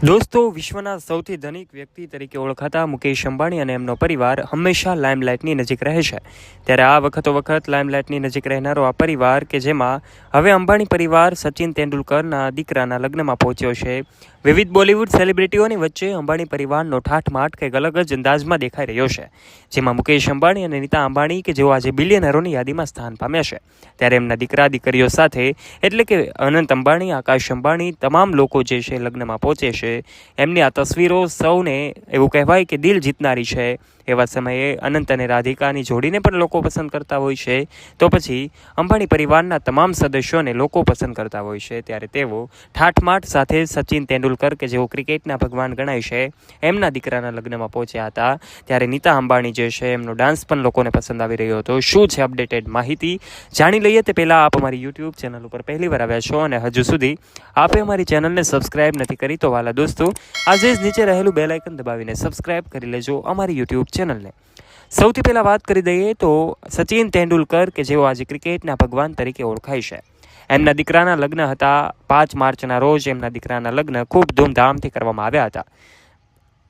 દોસ્તો, વિશ્વના સૌથી ધનિક વ્યક્તિ તરીકે ઓળખાતા મુકેશ અંબાણી અને એમનો પરિવાર હંમેશા લાઇમલાઇટની નજીક રહે છે. ત્યારે આ વખત લાઇમલાઇટની નજીક રહેનારો આ પરિવાર કે જેમાં હવે અંબાણી પરિવાર સચિન તેંડુલકરના દીકરાના લગ્નમાં પહોંચ્યો છે. વિવિધ બોલિવૂડ સેલિબ્રિટીઓની વચ્ચે અંબાણી પરિવારનો ઠાઠમાઠ કંઈક અલગ જ અંદાજમાં દેખાઈ રહ્યો છે. જેમાં મુકેશ અંબાણી અને નીતા અંબાણી કે જેઓ આજે બિલિયનરોની યાદીમાં સ્થાન પામ્યા છે, ત્યારે એમના દીકરીઓ સાથે એટલે કે અનંત અંબાણી, આકાશ અંબાણી, તમામ લોકો જે છે લગ્નમાં પહોંચે છે. એમની આ તસવીરો સૌને એવું કહેવાય કે દિલ જીતનારી છે. એવા સમયે અનંત અને રાધિકાની જોડીને પણ લોકો પસંદ કરતા હોય છે, તો પછી અંબાણી પરિવારના તમામ સદસ્યોને લોકો પસંદ કરતા હોય છે. ત્યારે તેઓ ઠાઠમાઠ સાથે સચિન તેંડુલકર કે જેઓ ક્રિકેટના ભગવાન ગણાય છે, એમના દીકરાના લગ્નમાં પહોંચ્યા હતા. ત્યારે નીતા અંબાણી જે છે એમનો ડાન્સ પણ લોકોને પસંદ આવી રહ્યો હતો. શું છે અપડેટેડ માહિતી જાણી લઈએ તે પહેલાં આપ અમારી યુટ્યુબ ચેનલ ઉપર પહેલીવાર આવ્યા છો અને હજુ સુધી આપે અમારી ચેનલને સબસ્ક્રાઇબ નથી કરી તો વાલા દોસ્તો આજે જ નીચે રહેલું બેલ આઇકન દબાવીને સબસ્ક્રાઇબ કરી લેજો અમારી યુટ્યુબ ચેનલને. સૌથી પહેલાં વાત કરી દઈએ તો સચિન તેંડુલકર કે જેઓ આજે ક્રિકેટના ભગવાન તરીકે ઓળખાય છે, એમના દીકરાના લગ્ન હતા 5 માર્ચના રોજ. એમના દીકરાના લગ્ન ખૂબ ધૂમધામથી કરવામાં આવ્યા હતા.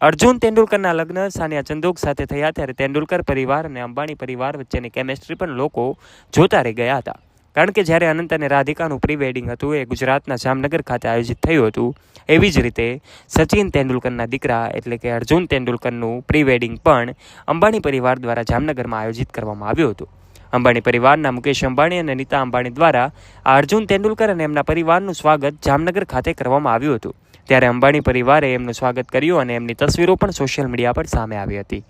અર્જુન તેંડુલકરના લગ્ન સાનિયા ચંદોક સાથે થયા. ત્યારે તેંડુલકર પરિવાર અને અંબાણી પરિવાર વચ્ચેની કેમેસ્ટ્રી પણ લોકો જોતા રહી ગયા હતા. કારણ કે જ્યારે અનંત અને રાધિકાનું પ્રી વેડિંગ હતું એ ગુજરાતના જામનગર ખાતે આયોજિત થયું હતું, એવી જ રીતે સચિન તેંડુલકરના દીકરા એટલે કે અર્જુન તેંડુલકરનું પ્રી વેડિંગ પણ અંબાણી પરિવાર દ્વારા જામનગરમાં આયોજિત કરવામાં આવ્યું હતું. અંબાણી પરિવારના મુકેશ અંબાણી અને નીતા અંબાણી દ્વારા આ અર્જુન તેંડુલકર અને એમના પરિવારનું સ્વાગત જામનગર ખાતે કરવામાં આવ્યું હતું. ત્યારે અંબાણી પરિવારે એમનું સ્વાગત કર્યું અને એમની તસવીરો પણ સોશિયલ મીડિયા પર સામે આવી હતી.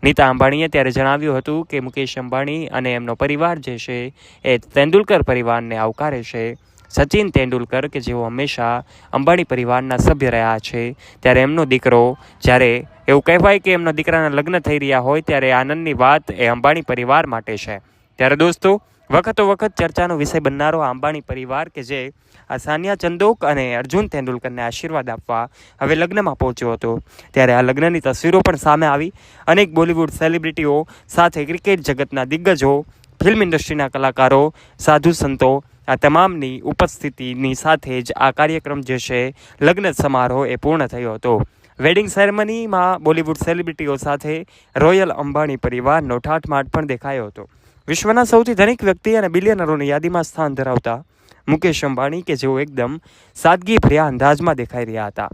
નીતા અંબાણીએ ત્યારે જણાવ્યું હતું કે મુકેશ અંબાણી અને એમનો પરિવાર જે છે એ તેંડુલકર પરિવારને આવકારે છે. સચિન તેંડુલકર કે જેઓ હંમેશા અંબાણી પરિવારના સભ્ય રહ્યા છે, ત્યારે એમનો દીકરો જ્યારે એવું કહેવાય કે એમના દીકરાના લગ્ન થઈ રહ્યા હોય ત્યારે આનંદની વાત એ અંબાણી પરિવાર માટે છે. ત્યારે દોસ્તો, વખત ચર્ચાનો વિષય બનનારો અંબાણી પરિવાર કે જે આ સાનિયા ચંદોક અને અર્જુન તેંડુલકરને આશીર્વાદ આપવા હવે લગ્નમાં પહોંચ્યો હતો, ત્યારે આ લગ્નની તસવીરો પણ સામે આવી. અનેક બોલિવૂડ સેલિબ્રિટીઓ સાથે ક્રિકેટ જગતના દિગ્ગજો, ફિલ્મ ઇન્ડસ્ટ્રીના કલાકારો, સાધુ સંતો આ તમામની ઉપસ્થિતિની સાથે જ આ કાર્યક્રમ જે છે લગ્ન સમારોહ એ પૂર્ણ થયો હતો. વેડિંગ સેરેમનીમાં બોલિવૂડ સેલિબ્રિટીઓ સાથે રોયલ અંબાણી પરિવારનો ઠાઠમાઠ પણ દેખાયો હતો. વિશ્વના સૌથી ધનિક વ્યક્તિ અને બિલિયનરોની યાદીમાં સ્થાન ધરાવતા મુકેશ અંબાણી કે જેઓ એકદમ સાદગીભર્યા અંદાજમાં દેખાઈ રહ્યા હતા.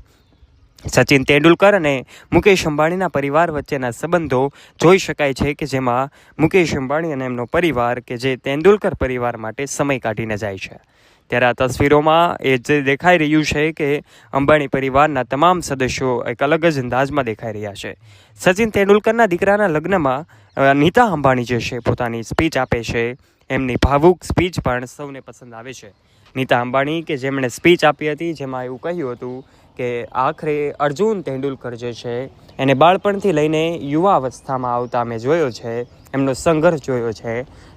સચિન તેંડુલકર અને મુકેશ અંબાણીના પરિવાર વચ્ચેના સંબંધો જોઈ શકાય છે કે જેમાં મુકેશ અંબાણી અને એમનો પરિવાર કે જે તેંડુલકર પરિવાર માટે સમય કાઢીને જાય છે. ત્યારે આ તસવીરોમાં એ જે દેખાઈ રહ્યું છે કે અંબાણી પરિવારના તમામ સદસ્યો એક અલગ જ અંદાજમાં દેખાઈ રહ્યા છે. સચિન તેંડુલકરના દીકરાના લગ્નમાં નીતા અંબાણી જે છે પોતાની સ્પીચ આપે છે. એમની ભાવુક સ્પીચ પણ સૌને પસંદ આવે છે. નીતા અંબાણી કે જેમણે સ્પીચ આપી હતી જેમાં એવું કહ્યું હતું કે આખરે અર્જુન તેંડુલકર જે છે એને બાળપણથી લઈને યુવા અવસ્થામાં આવતા મેં જોયો છે, એમનો સંઘર્ષ જોયો છે.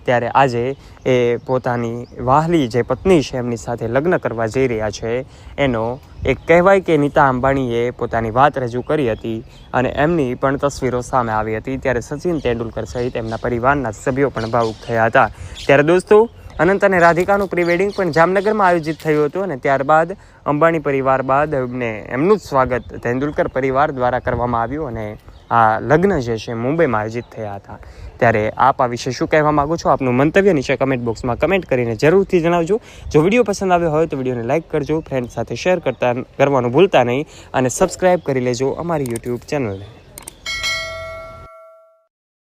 ત્યારે આજે એ પોતાની વહાલી જે પત્ની છે એમની સાથે લગ્ન કરવા જઈ રહ્યા છે, એનો એક કહેવાય કે નીતા અંબાણીએ પોતાની વાત રજૂ કરી હતી અને એમની પણ તસવીરો સામે આવી હતી. ત્યારે સચિન તેંડુલકર સહિત એમના પરિવારના સભ્યો પણ ભાવુક થયા હતા. ત્યારે દોસ્તો, અનંત અને રાધિકાનું પ્રી વેડિંગ પણ જામનગરમાં આયોજિત થયું હતું અને ત્યારબાદ અંબાણી પરિવાર બાદ એમનું જ સ્વાગત તેંડુલકર પરિવાર દ્વારા કરવામાં આવ્યું અને આ લગ્ન જે છે મુંબઈમાં આયોજિત થયા હતા. ત્યારે આપ આ વિશે શું કહેવા માગો છો? આપનું મંતવ્ય નીચે કમેન્ટ બોક્સમાં કમેન્ટ કરીને જરૂરથી જણાવજો. જો વિડીયો પસંદ આવ્યો હોય તો વિડીયોને લાઇક કરજો, ફ્રેન્ડ સાથે શેર કરવાનું ભૂલતા નહીં અને સબસ્ક્રાઈબ કરી લેજો અમારી યુટ્યુબ ચેનલને.